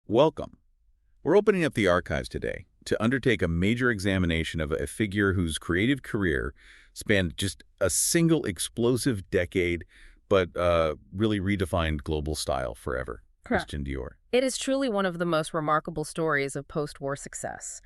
Welcome. We're opening up the archives today to undertake a major examination of a figure whose creative career spanned just a single explosive decade, but really redefined global style forever. Correct. Christian Dior. It is truly one of the most remarkable stories of post-war success.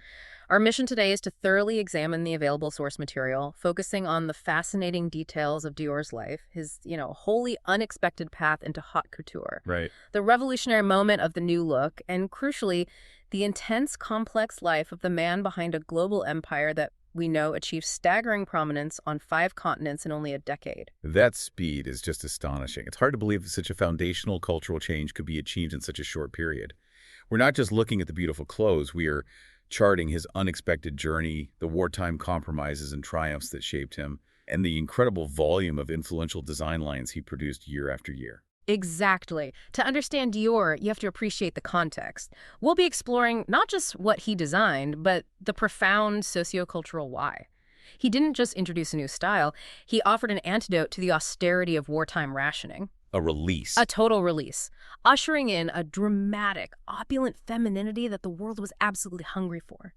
Our mission today is to thoroughly examine the available source material, focusing on the fascinating details of Dior's life, his, wholly unexpected path into haute couture, Right. the revolutionary moment of the new look, and crucially, the intense, complex life of the man behind a global empire that we know achieved staggering prominence on 5 continents in only a decade. That speed is just astonishing. It's hard to believe that such a foundational cultural change could be achieved in such a short period. We're not just looking at the beautiful clothes, we are charting his unexpected journey, the wartime compromises and triumphs that shaped him, and the incredible volume of influential design lines he produced year after year. Exactly. To understand Dior, you have to appreciate the context. We'll be exploring not just what he designed, but the profound sociocultural why. He didn't just introduce a new style, he offered an antidote to the austerity of wartime rationing. A release. A total release, ushering in a dramatic, opulent femininity that the world was absolutely hungry for.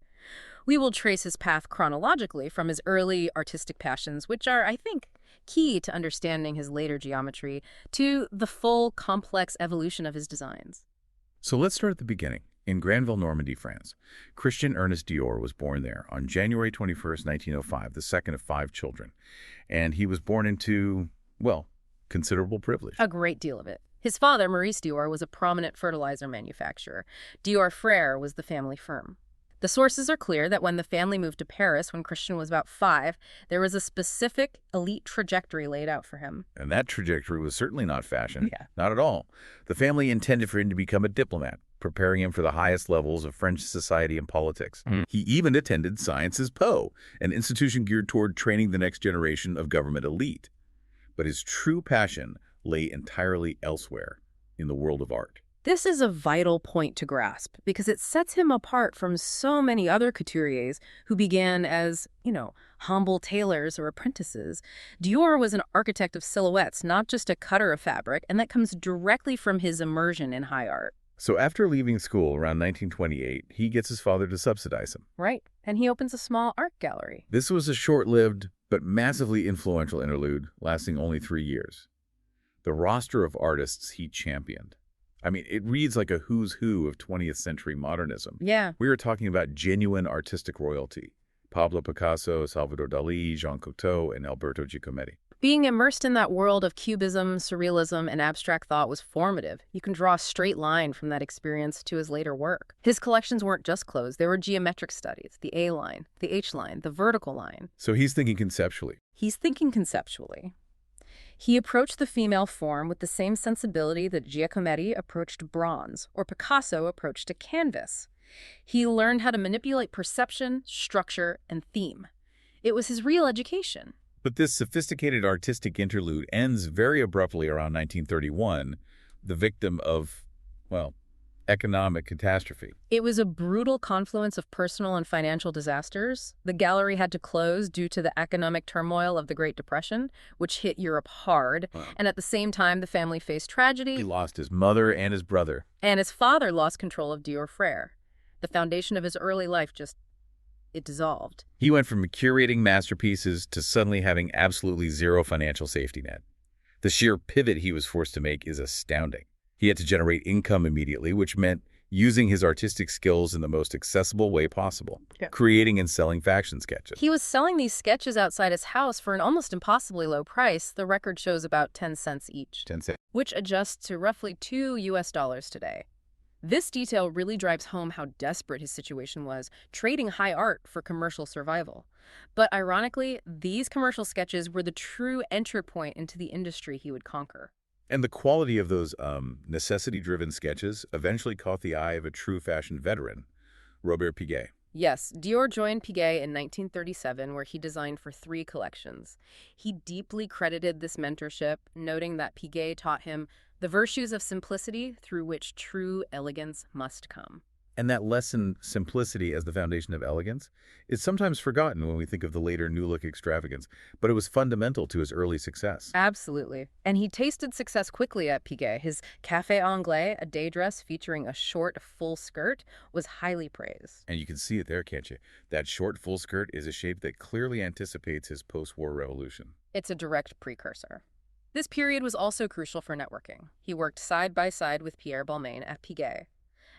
We will trace his path chronologically from his early artistic passions, which are, I think, key to understanding his later geometry, to the full, complex evolution of his designs. So let's start at the beginning. In Granville, Normandy, France, Christian Ernest Dior was born there on January 21st, 1905, the second of 5 children. And he was born into, well, considerable privilege. A great deal of it. His father, Maurice Dior, was a prominent fertilizer manufacturer. Dior Frères was the family firm. The sources are clear that when the family moved to Paris when Christian was about 5, there was a specific elite trajectory laid out for him. And that trajectory was certainly not fashion. Yeah. Not at all. The family intended for him to become a diplomat, preparing him for the highest levels of French society and politics. He even attended Sciences Po, an institution geared toward training the next generation of government elite. But his true passion lay entirely elsewhere, in the world of art. This is a vital point to grasp because it sets him apart from so many other couturiers who began as, humble tailors or apprentices. Dior was an architect of silhouettes, not just a cutter of fabric, and that comes directly from his immersion in high art. So after leaving school around 1928, he gets his father to subsidize him. Right, and he opens a small art gallery. This was a short-lived but massively influential interlude lasting only 3 years. The roster of artists he championed. I mean, it reads like a who's who of 20th century modernism. Yeah. We are talking about genuine artistic royalty. Pablo Picasso, Salvador Dali, Jean Cocteau, and Alberto Giacometti. Being immersed in that world of cubism, surrealism, and abstract thought was formative. You can draw a straight line from that experience to his later work. His collections weren't just clothes, they were geometric studies, the A line, the H line, the vertical line. So he's thinking conceptually. He's thinking conceptually. He approached the female form with the same sensibility that Giacometti approached bronze or Picasso approached a canvas. He learned how to manipulate perception, structure, and theme. It was his real education. But this sophisticated artistic interlude ends very abruptly around 1931, the victim of, well, economic catastrophe. It was a brutal confluence of personal and financial disasters. The gallery had to close due to the economic turmoil of the Great Depression, which hit Europe hard. Wow. And at the same time, the family faced tragedy. He lost his mother and his brother. And his father lost control of Dior Frères. The foundation of his early life it dissolved. He went from curating masterpieces to suddenly having absolutely zero financial safety net. The sheer pivot he was forced to make is astounding. He had to generate income immediately, which meant using his artistic skills in the most accessible way possible, creating and selling fashion sketches. He was selling these sketches outside his house for an almost impossibly low price. The record shows about 10 cents each, 10 cents. which adjusts to roughly $2 today. This detail really drives home how desperate his situation was, trading high art for commercial survival. But ironically, these commercial sketches were the true entry point into the industry he would conquer. And the quality of those necessity-driven sketches eventually caught the eye of a true fashion veteran, Robert Piguet. Yes, Dior joined Piguet in 1937, where he designed for 3 collections. He deeply credited this mentorship, noting that Piguet taught him the virtues of simplicity through which true elegance must come. And that lesson, simplicity as the foundation of elegance, is sometimes forgotten when we think of the later New Look extravagance, but it was fundamental to his early success. Absolutely. And he tasted success quickly at Piguet. His Café Anglais, a day dress featuring a short, full skirt, was highly praised. And you can see it there, can't you? That short full skirt is a shape that clearly anticipates his post-war revolution. It's a direct precursor. This period was also crucial for networking. He worked side by side with Pierre Balmain at Piguet.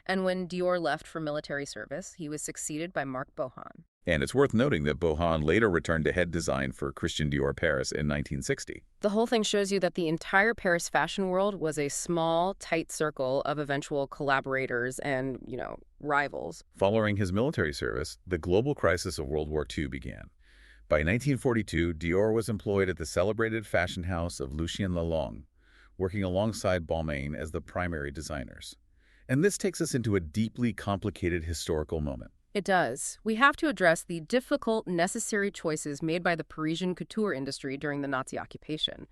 And when Dior left for military service, he was succeeded by Marc Bohan. And it's worth noting that Bohan later returned to head design for Christian Dior Paris in 1960. The whole thing shows you that the entire Paris fashion world was a small, tight circle of eventual collaborators and, rivals. Following his military service, the global crisis of World War II began. By 1942, Dior was employed at the celebrated fashion house of Lucien Lelong, working alongside Balmain as the primary designers. And this takes us into a deeply complicated historical moment. It does. We have to address the difficult, necessary choices made by the Parisian couture industry during the Nazi occupation.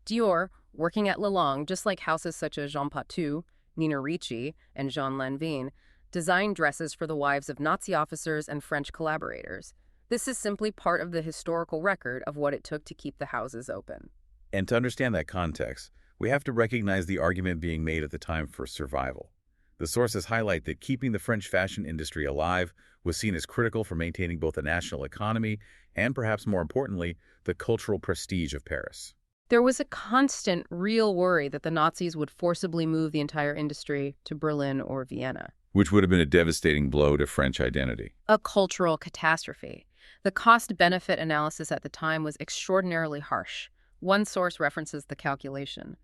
Dior, working at Lelong, just like houses such as Jean Patou, Nina Ricci, and Jean Lanvin, designed dresses for the wives of Nazi officers and French collaborators. This is simply part of the historical record of what it took to keep the houses open. And to understand that context, we have to recognize the argument being made at the time for survival. The sources highlight that keeping the French fashion industry alive was seen as critical for maintaining both the national economy and, perhaps more importantly, the cultural prestige of Paris. There was a constant, real worry that the Nazis would forcibly move the entire industry to Berlin or Vienna. Which would have been a devastating blow to French identity. A cultural catastrophe. The cost-benefit analysis at the time was extraordinarily harsh. One source references the calculation.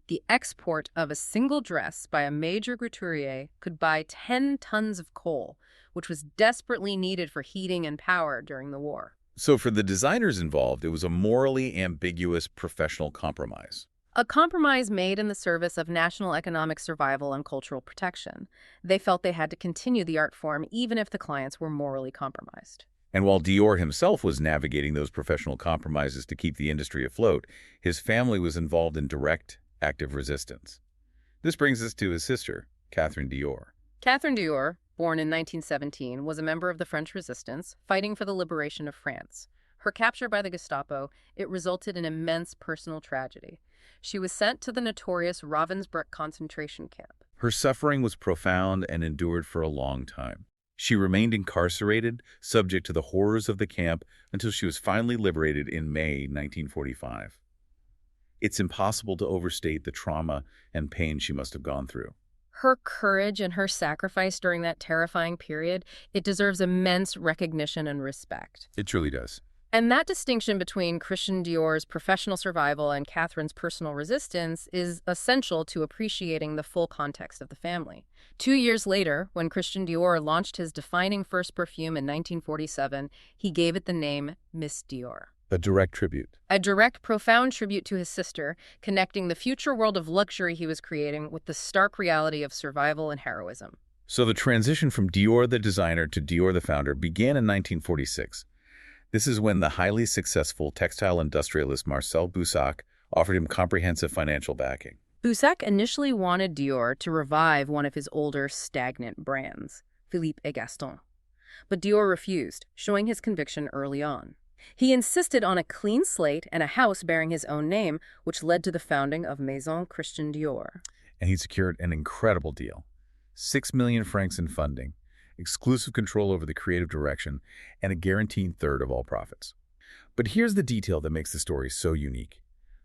The export of a single dress by a major couturier could buy 10 tons of coal, which was desperately needed for heating and power during the war. So for the designers involved, it was a morally ambiguous professional compromise. A compromise made in the service of national economic survival and cultural protection. They felt they had to continue the art form even if the clients were morally compromised. And while Dior himself was navigating those professional compromises to keep the industry afloat, his family was involved in direct, active resistance. This brings us to his sister, Catherine Dior. Catherine Dior, born in 1917, was a member of the French resistance, fighting for the liberation of France. Her capture by the Gestapo, it resulted in immense personal tragedy. She was sent to the notorious Ravensbrück concentration camp. Her suffering was profound and endured for a long time. She remained incarcerated, subject to the horrors of the camp, until she was finally liberated in May 1945. It's impossible to overstate the trauma and pain she must have gone through. Her courage and her sacrifice during that terrifying period, it deserves immense recognition and respect. It truly does. And that distinction between Christian Dior's professional survival and Catherine's personal resistance is essential to appreciating the full context of the family. 2 years later, when Christian Dior launched his defining first perfume in 1947, he gave it the name Miss Dior. A direct tribute. A direct, profound tribute to his sister, connecting the future world of luxury he was creating with the stark reality of survival and heroism. So the transition from Dior the designer to Dior the founder began in 1946. This is when the highly successful textile industrialist Marcel Boussac offered him comprehensive financial backing. Boussac initially wanted Dior to revive one of his older, stagnant brands, Philippe et Gaston. But Dior refused, showing his conviction early on. He insisted on a clean slate and a house bearing his own name, which led to the founding of Maison Christian Dior. And he secured an incredible deal. 6 million francs in funding, exclusive control over the creative direction, and a guaranteed third of all profits. But here's the detail that makes the story so unique.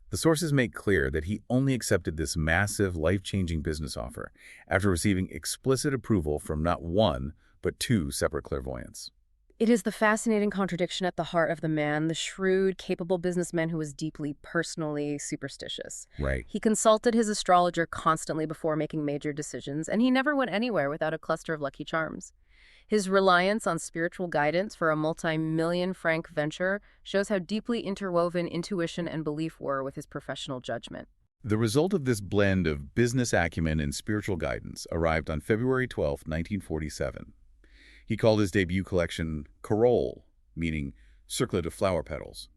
The sources make clear that he only accepted this massive, life-changing business offer after receiving explicit approval from not one, but 2 separate clairvoyants. It is the fascinating contradiction at the heart of the man, the shrewd, capable businessman who was deeply, personally superstitious. Right. He consulted his astrologer constantly before making major decisions, and he never went anywhere without a cluster of lucky charms. His reliance on spiritual guidance for a multi-million-franc venture shows how deeply interwoven intuition and belief were with his professional judgment. The result of this blend of business acumen and spiritual guidance arrived on February 12, 1947. He called his debut collection Corolle, meaning circlet of flower petals.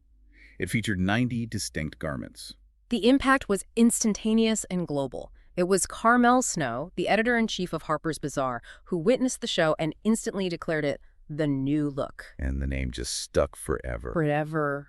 It featured 90 distinct garments. The impact was instantaneous and global. It was Carmel Snow, the editor-in-chief of Harper's Bazaar, who witnessed the show and instantly declared it the new look. And the name just stuck forever. Forever.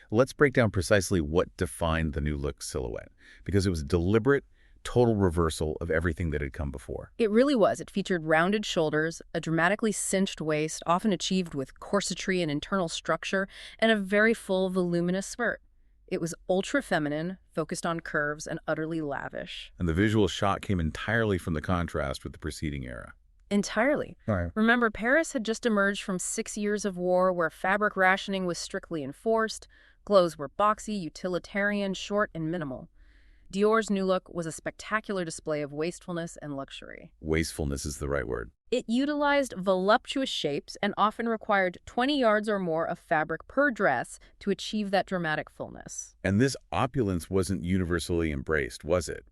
Let's break down precisely what defined the new look silhouette, because it was a deliberate, total reversal of everything that had come before. It really was. It featured rounded shoulders, a dramatically cinched waist, often achieved with corsetry and internal structure, and a very full, voluminous skirt. It was ultra-feminine, focused on curves, and utterly lavish. And the visual shock came entirely from the contrast with the preceding era. Entirely. Right. Remember, Paris had just emerged from 6 years of war where fabric rationing was strictly enforced, clothes were boxy, utilitarian, short, and minimal. Dior's new look was a spectacular display of wastefulness and luxury. Wastefulness is the right word. It utilized voluptuous shapes and often required 20 yards or more of fabric per dress to achieve that dramatic fullness. And this opulence wasn't universally embraced, was it?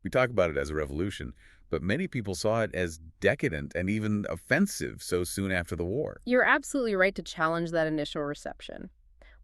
We talk about it as a revolution, but many people saw it as decadent and even offensive so soon after the war. You're absolutely right to challenge that initial reception.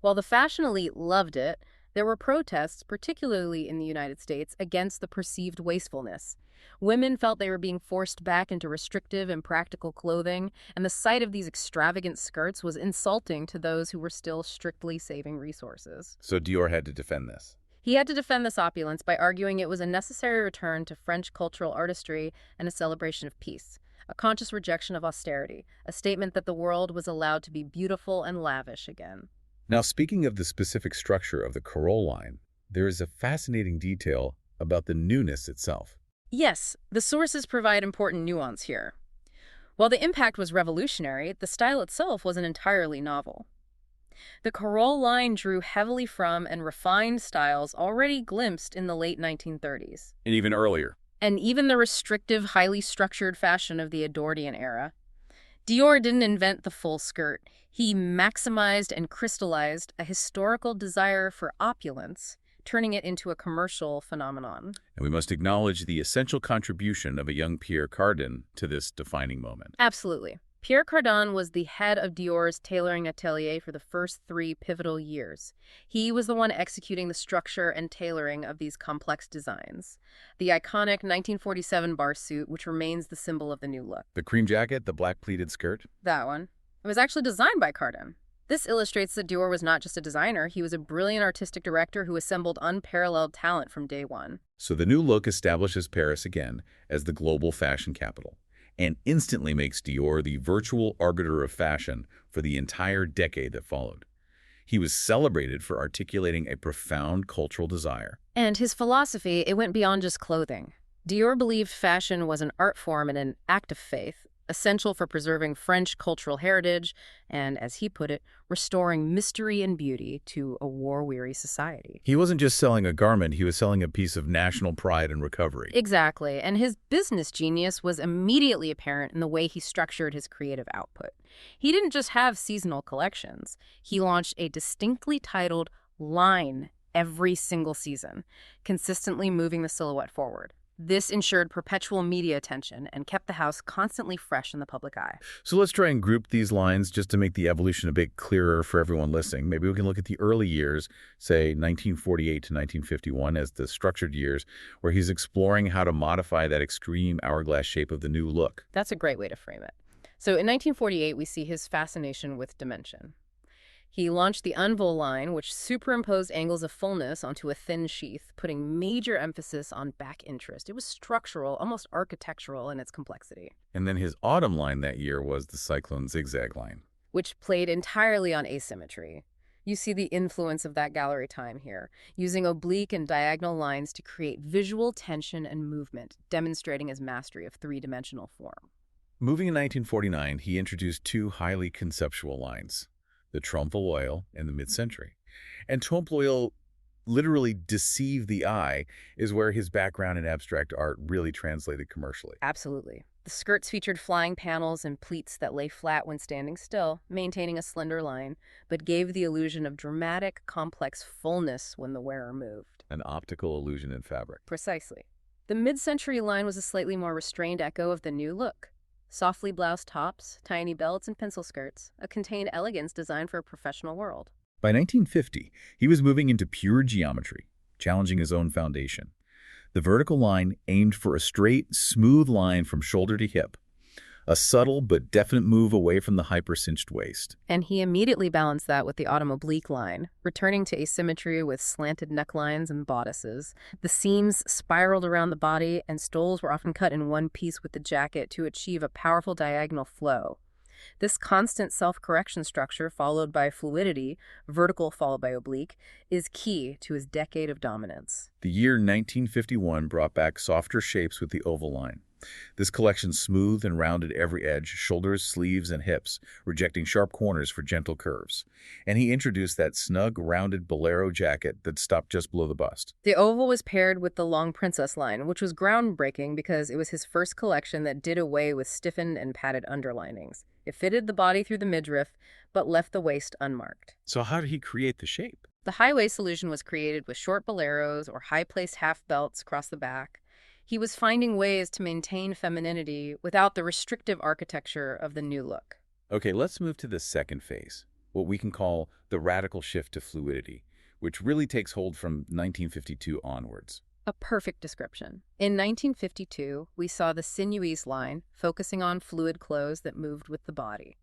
While the fashion elite loved it, there were protests, particularly in the United States, against the perceived wastefulness. Women felt they were being forced back into restrictive, impractical clothing, and the sight of these extravagant skirts was insulting to those who were still strictly saving resources. So Dior had to defend this. He had to defend this opulence by arguing it was a necessary return to French cultural artistry and a celebration of peace, a conscious rejection of austerity, a statement that the world was allowed to be beautiful and lavish again. Now, speaking of the specific structure of the Carole line, there is a fascinating detail about the newness itself. Yes, the sources provide important nuance here. While the impact was revolutionary, the style itself wasn't entirely novel. The Carole line drew heavily from and refined styles already glimpsed in the late 1930s. And even earlier. And even the restrictive, highly structured fashion of the Edwardian era. Dior didn't invent the full skirt. He maximized and crystallized a historical desire for opulence, turning it into a commercial phenomenon. And we must acknowledge the essential contribution of a young Pierre Cardin to this defining moment. Absolutely. Pierre Cardin was the head of Dior's tailoring atelier for the first 3 pivotal years. He was the one executing the structure and tailoring of these complex designs. The iconic 1947 bar suit, which remains the symbol of the new look. The cream jacket, the black pleated skirt. That one. It was actually designed by Cardin. This illustrates that Dior was not just a designer, he was a brilliant artistic director who assembled unparalleled talent from day one. So the new look establishes Paris again as the global fashion capital, and instantly makes Dior the virtual arbiter of fashion for the entire decade that followed. He was celebrated for articulating a profound cultural desire. And his philosophy, it went beyond just clothing. Dior believed fashion was an art form and an act of faith, essential for preserving French cultural heritage and, as he put it, restoring mystery and beauty to a war-weary society. He wasn't just selling a garment, he was selling a piece of national pride and recovery. Exactly, and his business genius was immediately apparent in the way he structured his creative output. He didn't just have seasonal collections. He launched a distinctly titled line every single season, consistently moving the silhouette forward. This ensured perpetual media attention and kept the house constantly fresh in the public eye. So let's try and group these lines just to make the evolution a bit clearer for everyone listening. Maybe we can look at the early years, say 1948 to 1951, as the structured years, where he's exploring how to modify that extreme hourglass shape of the new look. That's a great way to frame it. So in 1948, we see his fascination with dimension. He launched the Envol line, which superimposed angles of fullness onto a thin sheath, putting major emphasis on back interest. It was structural, almost architectural in its complexity. And then his autumn line that year was the Cyclone Zigzag line, which played entirely on asymmetry. You see the influence of that gallery time here, using oblique and diagonal lines to create visual tension and movement, demonstrating his mastery of three-dimensional form. Moving in 1949, he introduced 2 highly conceptual lines, the trompe l'oeil and the mid-century. And trompe l'oeil literally deceived the eye is where his background in abstract art really translated commercially. Absolutely. The skirts featured flying panels and pleats that lay flat when standing still, maintaining a slender line, but gave the illusion of dramatic, complex fullness when the wearer moved. An optical illusion in fabric. Precisely. The mid-century line was a slightly more restrained echo of the new look. Softly bloused tops, tiny belts, and pencil skirts, a contained elegance designed for a professional world. By 1950, he was moving into pure geometry, challenging his own foundation. The vertical line aimed for a straight, smooth line from shoulder to hip, a subtle but definite move away from the hyper-cinched waist. And he immediately balanced that with the autumn oblique line, returning to asymmetry with slanted necklines and bodices. The seams spiraled around the body, and stoles were often cut in one piece with the jacket to achieve a powerful diagonal flow. This constant self-correction structure, followed by fluidity, vertical followed by oblique, is key to his decade of dominance. The year 1951 brought back softer shapes with the oval line. This collection smoothed and rounded every edge, shoulders, sleeves, and hips, rejecting sharp corners for gentle curves. And he introduced that snug, rounded bolero jacket that stopped just below the bust. The oval was paired with the long princess line, which was groundbreaking because it was his first collection that did away with stiffened and padded underlinings. It fitted the body through the midriff, but left the waist unmarked. So how did he create the shape? The high waist solution was created with short boleros or high-placed half belts across the back. He was finding ways to maintain femininity without the restrictive architecture of the new look. Okay, let's move to the second phase, what we can call the radical shift to fluidity, which really takes hold from 1952 onwards. A perfect description. In 1952, we saw the sinuous line, focusing on fluid clothes that moved with the body.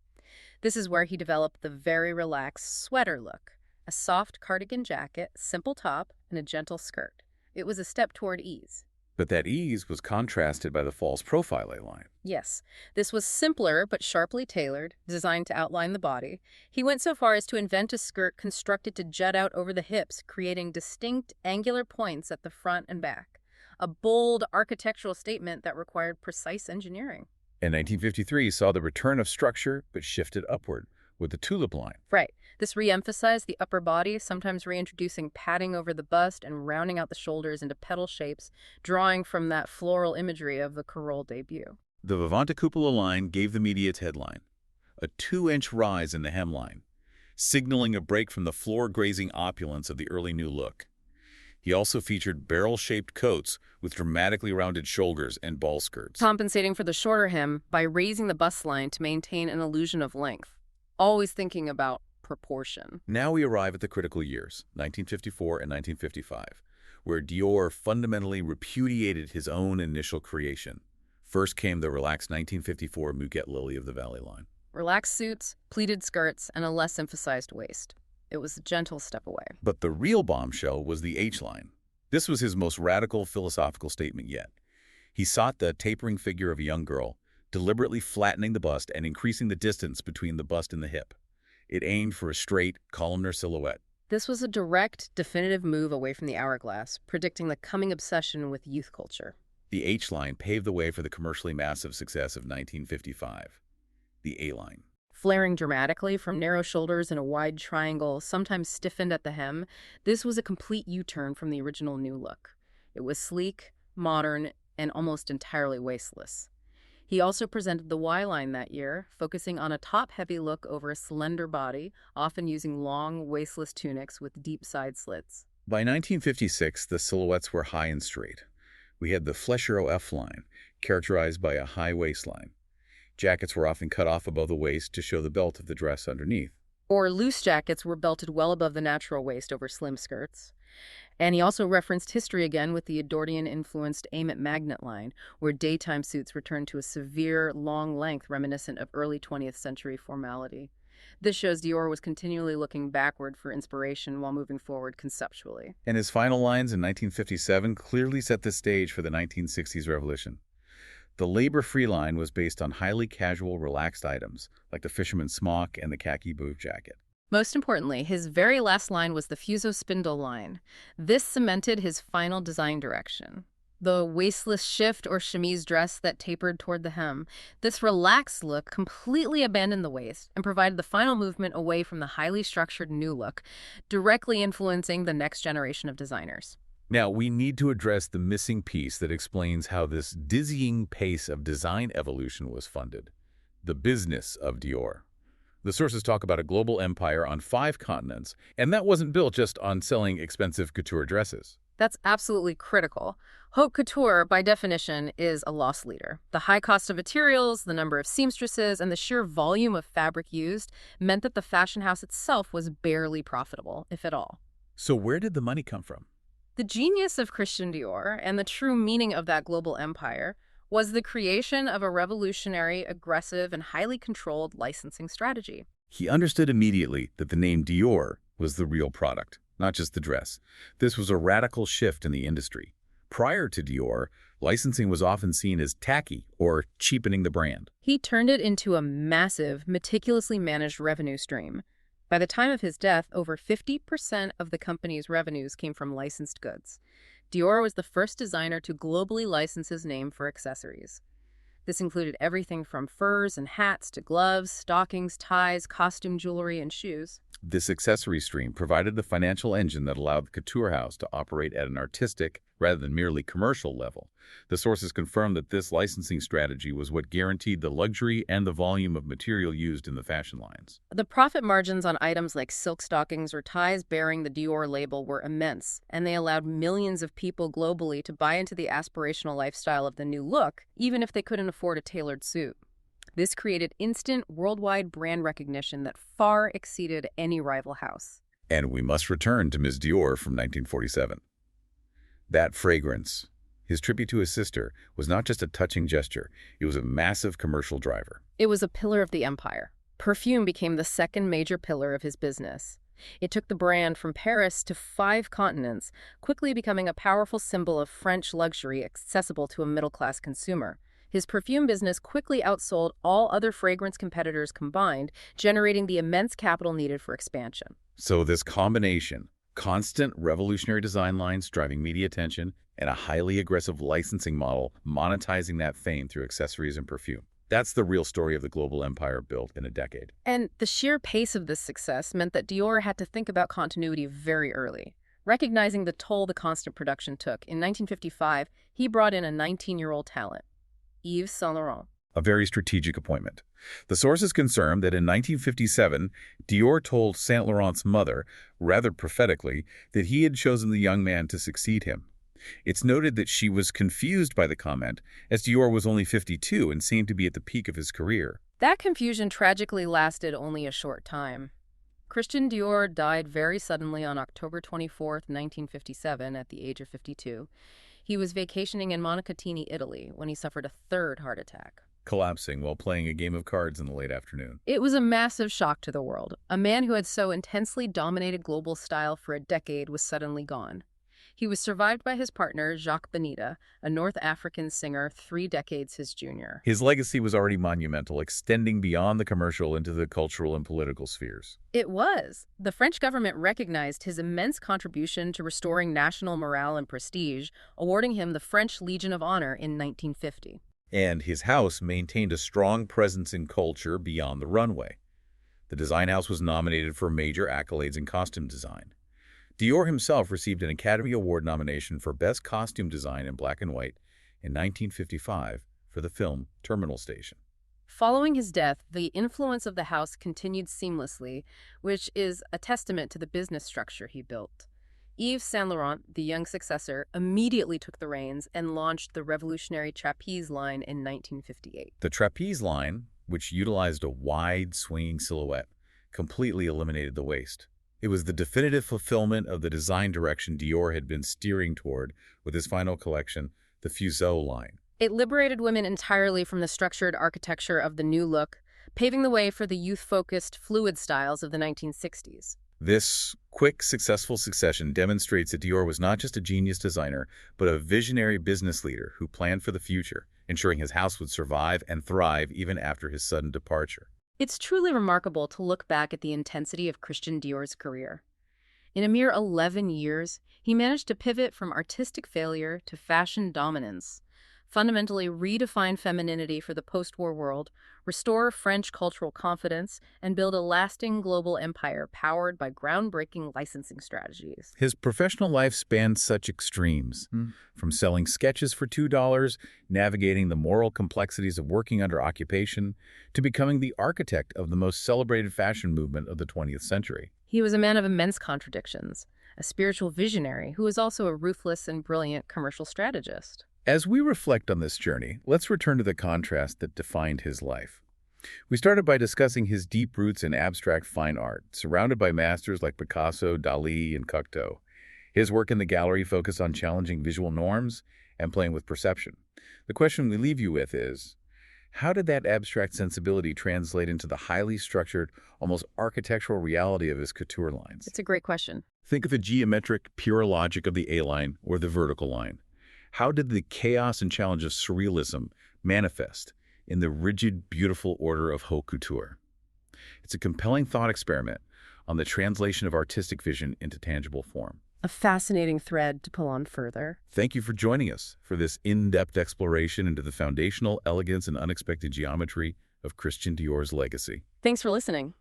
This is where he developed the very relaxed sweater look, a soft cardigan jacket, simple top, and a gentle skirt. It was a step toward ease. But that ease was contrasted by the false profile A-line. Yes, this was simpler but sharply tailored, designed to outline the body. He went so far as to invent a skirt constructed to jut out over the hips, creating distinct angular points at the front and back. A bold architectural statement that required precise engineering. And 1953 saw the return of structure but shifted upward with the tulip line. Right. This re-emphasized the upper body, sometimes reintroducing padding over the bust and rounding out the shoulders into petal shapes, drawing from that floral imagery of the Carole debut. The Vivante Cupola line gave the media its headline, a 2-inch rise in the hemline, signaling a break from the floor-grazing opulence of the early new look. He also featured barrel-shaped coats with dramatically rounded shoulders and ball skirts, compensating for the shorter hem by raising the bust line to maintain an illusion of length. Always thinking about proportion. Now we arrive at the critical years, 1954 and 1955, where Dior fundamentally repudiated his own initial creation. First came the relaxed 1954 Muguet Lily of the Valley line. Relaxed suits, pleated skirts, and a less emphasized waist. It was a gentle step away. But the real bombshell was the H-line. This was his most radical philosophical statement yet. He sought the tapering figure of a young girl, deliberately flattening the bust and increasing the distance between the bust and the hip. It aimed for a straight, columnar silhouette. This was a direct, definitive move away from the hourglass, predicting the coming obsession with youth culture. The H-line paved the way for the commercially massive success of 1955, the A-line. Flaring dramatically from narrow shoulders and a wide triangle, sometimes stiffened at the hem, this was a complete U-turn from the original new look. It was sleek, modern, and almost entirely waistless. He also presented the Y-line that year, focusing on a top-heavy look over a slender body, often using long, waistless tunics with deep side slits. By 1956, the silhouettes were high and straight. We had the Fleshero F-line, characterized by a high waistline. Jackets were often cut off above the waist to show the belt of the dress underneath. Or loose jackets were belted well above the natural waist over slim skirts. And he also referenced history again with the Edwardian-influenced Aim Magnet line, where daytime suits returned to a severe, long length reminiscent of early 20th century formality. This shows Dior was continually looking backward for inspiration while moving forward conceptually. And his final lines in 1957 clearly set the stage for the 1960s revolution. The labor-free line was based on highly casual, relaxed items, like the fisherman's smock and the khaki boot jacket. Most importantly, his very last line was the Fuso Spindle line. This cemented his final design direction. The waistless shift or chemise dress that tapered toward the hem. This relaxed look completely abandoned the waist and provided the final movement away from the highly structured new look, directly influencing the next generation of designers. Now, we need to address the missing piece that explains how this dizzying pace of design evolution was funded: the business of Dior. The sources talk about a global empire on 5 continents, and that wasn't built just on selling expensive couture dresses. That's absolutely critical. Haute couture, by definition, is a loss leader. The high cost of materials, the number of seamstresses, and the sheer volume of fabric used meant that the fashion house itself was barely profitable, if at all. So where did the money come from? The genius of Christian Dior and the true meaning of that global empire was the creation of a revolutionary, aggressive, and highly controlled licensing strategy. He understood immediately that the name Dior was the real product, not just the dress. This was a radical shift in the industry. Prior to Dior, licensing was often seen as tacky or cheapening the brand. He turned it into a massive, meticulously managed revenue stream. By the time of his death, over 50% of the company's revenues came from licensed goods. Dior was the first designer to globally license his name for accessories. This included everything from furs and hats to gloves, stockings, ties, costume jewelry, and shoes. This accessory stream provided the financial engine that allowed the couture house to operate at an artistic rather than merely commercial level. The sources confirmed that this licensing strategy was what guaranteed the luxury and the volume of material used in the fashion lines. The profit margins on items like silk stockings or ties bearing the Dior label were immense, and they allowed millions of people globally to buy into the aspirational lifestyle of the new look, even if they couldn't afford a tailored suit. This created instant worldwide brand recognition that far exceeded any rival house. And we must return to Ms. Dior from 1947. That fragrance, his tribute to his sister, was not just a touching gesture, it was a massive commercial driver. It was a pillar of the empire. Perfume became the second major pillar of his business. It took the brand from Paris to 5 continents, quickly becoming a powerful symbol of French luxury accessible to a middle-class consumer. His perfume business quickly outsold all other fragrance competitors combined, generating the immense capital needed for expansion. So this combination, constant revolutionary design lines driving media attention, and a highly aggressive licensing model monetizing that fame through accessories and perfume. That's the real story of the global empire built in a decade. And the sheer pace of this success meant that Dior had to think about continuity very early. Recognizing the toll the constant production took, in 1955, he brought in a 19-year-old talent, Yves Saint Laurent. A very strategic appointment. The sources confirm that in 1957, Dior told Saint Laurent's mother, rather prophetically, that he had chosen the young man to succeed him. It's noted that she was confused by the comment, as Dior was only 52 and seemed to be at the peak of his career. That confusion tragically lasted only a short time. Christian Dior died very suddenly on October 24, 1957, at the age of 52. He was vacationing in Montecatini, Italy, when he suffered a third heart attack, Collapsing while playing a game of cards in the late afternoon. It was a massive shock to the world. A man who had so intensely dominated global style for a decade was suddenly gone. He was survived by his partner, Jacques Benita, a North African singer 3 decades his junior. His legacy was already monumental, extending beyond the commercial into the cultural and political spheres. It was. The French government recognized his immense contribution to restoring national morale and prestige, awarding him the French Legion of Honor in 1950. And his house maintained a strong presence in culture beyond the runway. The design house was nominated for major accolades in costume design. Dior himself received an Academy Award nomination for Best Costume Design in Black and White in 1955 for the film Terminal Station. Following his death, the influence of the house continued seamlessly, which is a testament to the business structure he built. Yves Saint Laurent, the young successor, immediately took the reins and launched the revolutionary trapeze line in 1958. The trapeze line, which utilized a wide, swinging silhouette, completely eliminated the waist. It was the definitive fulfillment of the design direction Dior had been steering toward with his final collection, the Fuseau line. It liberated women entirely from the structured architecture of the new look, paving the way for the youth-focused, fluid styles of the 1960s. This quick, successful succession demonstrates that Dior was not just a genius designer, but a visionary business leader who planned for the future, ensuring his house would survive and thrive even after his sudden departure. It's truly remarkable to look back at the intensity of Christian Dior's career. In a mere 11 years, he managed to pivot from artistic failure to fashion dominance, fundamentally redefine femininity for the post-war world, restore French cultural confidence, and build a lasting global empire powered by groundbreaking licensing strategies. His professional life spanned such extremes, from selling sketches for $2, navigating the moral complexities of working under occupation, to becoming the architect of the most celebrated fashion movement of the 20th century. He was a man of immense contradictions, a spiritual visionary who was also a ruthless and brilliant commercial strategist. As we reflect on this journey, let's return to the contrast that defined his life. We started by discussing his deep roots in abstract fine art, surrounded by masters like Picasso, Dali, and Cocteau. His work in the gallery focused on challenging visual norms and playing with perception. The question we leave you with is, how did that abstract sensibility translate into the highly structured, almost architectural reality of his couture lines? It's a great question. Think of the geometric, pure logic of the A-line or the vertical line. How did the chaos and challenge of surrealism manifest in the rigid, beautiful order of haute couture? It's a compelling thought experiment on the translation of artistic vision into tangible form. A fascinating thread to pull on further. Thank you for joining us for this in-depth exploration into the foundational elegance and unexpected geometry of Christian Dior's legacy. Thanks for listening.